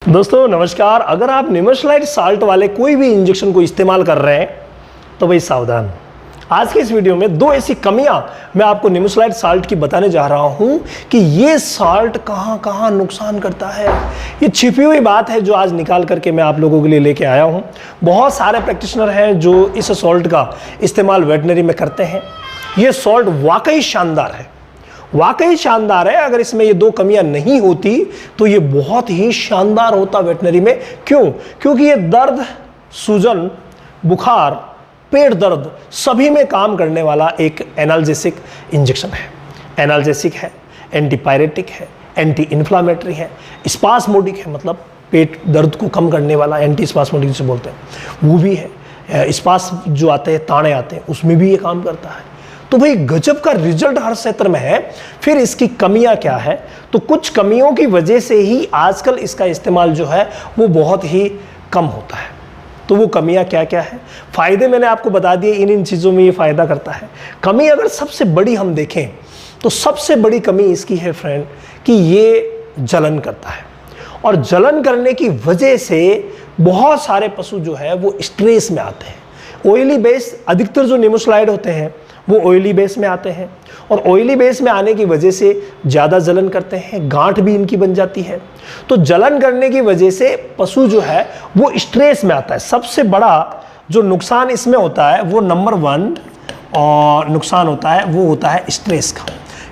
दोस्तों नमस्कार। अगर आप निमोसिलाइट साल्ट वाले कोई भी इंजेक्शन को इस्तेमाल कर रहे हैं तो भाई सावधान। आज के इस वीडियो में दो ऐसी कमियां मैं आपको निमोसिलाइट साल्ट की बताने जा रहा हूं कि ये साल्ट कहां कहां नुकसान करता है। ये छिपी हुई बात है जो आज निकाल करके मैं आप लोगों के लिए लेके आया हूं। बहुत सारे प्रैक्टिशनर हैं जो इस सॉल्ट का इस्तेमाल वेटनरी में करते हैं। ये सॉल्ट वाकई शानदार है, वाकई शानदार है। अगर इसमें ये दो कमियां नहीं होती तो ये बहुत ही शानदार होता वेटनरी में। क्यों? क्योंकि ये दर्द, सूजन, बुखार, पेट दर्द सभी में काम करने वाला एक एनाल्जेसिक इंजेक्शन है। एनाल्जेसिक है, एंटीपायरेटिक है, एंटी इन्फ्लामेटरी है, स्पास्मोडिक है, मतलब पेट दर्द को कम करने वाला, एंटी स्पास्मोडिक जिसे बोलते हैं वो भी है। स्पास जो आते हैं, ताड़े आते हैं, उसमें भी ये काम करता है। तो भाई गजब का रिजल्ट हर क्षेत्र में है। फिर इसकी कमियां क्या है? तो कुछ कमियों की वजह से ही आजकल इसका इस्तेमाल जो है वो बहुत ही कम होता है। तो वो कमियां क्या क्या है? फायदे मैंने आपको बता दिए, इन चीज़ों में ये फायदा करता है। कमी अगर सबसे बड़ी हम देखें तो सबसे बड़ी कमी इसकी है फ्रेंड कि ये जलन करता है। और जलन करने की वजह से बहुत सारे पशु जो है वो स्ट्रेस में आते हैं। ऑयली बेस, अधिकतर जो निमोसिलाइड होते हैं वो ऑयली बेस में आते हैं और ऑयली बेस में आने की वजह से ज़्यादा जलन करते हैं, गांठ भी इनकी बन जाती है। तो जलन करने की वजह से पशु जो है वो स्ट्रेस में आता है। सबसे बड़ा जो नुकसान इसमें होता है वो नंबर 1 और नुकसान होता है वो होता है स्ट्रेस का,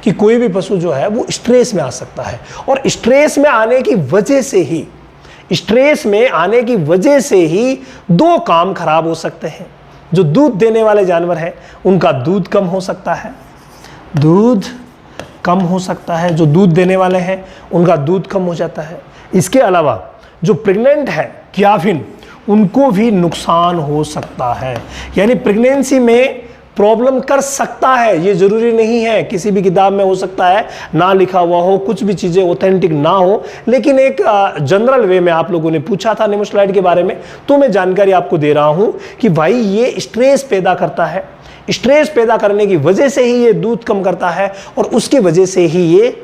कि कोई भी पशु जो है वो स्ट्रेस में आ सकता है। और स्ट्रेस में आने की वजह से ही दो काम खराब हो सकते हैं। जो दूध देने वाले जानवर हैं उनका दूध कम हो सकता है, जो दूध देने वाले हैं उनका दूध कम हो जाता है। इसके अलावा जो प्रेग्नेंट है गाभिन, उनको भी नुकसान हो सकता है। यानी प्रेगनेंसी में प्रॉब्लम कर सकता है, ये जरूरी नहीं है। किसी भी किताब में हो सकता है ना लिखा हुआ हो, कुछ भी चीज़ें ऑथेंटिक ना हो, लेकिन एक जनरल वे में आप लोगों ने पूछा था निमोसिलाइट के बारे में, तो मैं जानकारी आपको दे रहा हूं कि भाई ये स्ट्रेस पैदा करता है। स्ट्रेस पैदा करने की वजह से ही ये दूध कम करता है और उसकी वजह से ही ये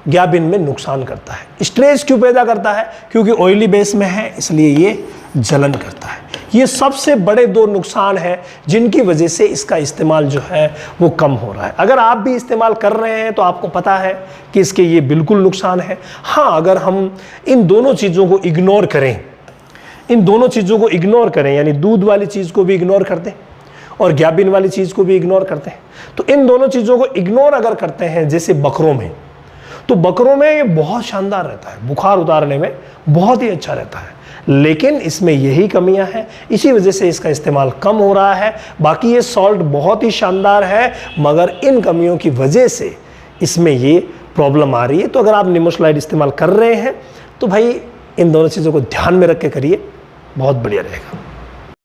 गाभिन में नुकसान करता है। स्ट्रेस क्यों पैदा करता है? क्योंकि ऑयली बेस में है, इसलिए ये जलन करता है। ये सबसे बड़े दो नुकसान हैं जिनकी वजह से इसका इस्तेमाल जो है वो कम हो रहा है। अगर आप भी इस्तेमाल कर रहे हैं तो आपको पता है कि इसके ये बिल्कुल नुकसान है। हाँ, अगर हम इन दोनों चीज़ों को इग्नोर करें, यानी दूध वाली चीज़ को भी इग्नोर कर दें और गाभिन वाली चीज़ को भी इग्नोर करते हैं, तो इन दोनों चीज़ों को इग्नोर अगर करते हैं, जैसे बकरों में, तो बकरों में ये बहुत शानदार रहता है, बुखार उतारने में बहुत ही अच्छा रहता है। लेकिन इसमें यही कमियां हैं, इसी वजह से इसका इस्तेमाल कम हो रहा है। बाकी ये सॉल्ट बहुत ही शानदार है, मगर इन कमियों की वजह से इसमें ये प्रॉब्लम आ रही है। तो अगर आप निमोसिलाइट इस्तेमाल कर रहे हैं तो भाई इन दोनों चीज़ों को ध्यान में रख के करिए, बहुत बढ़िया रहेगा।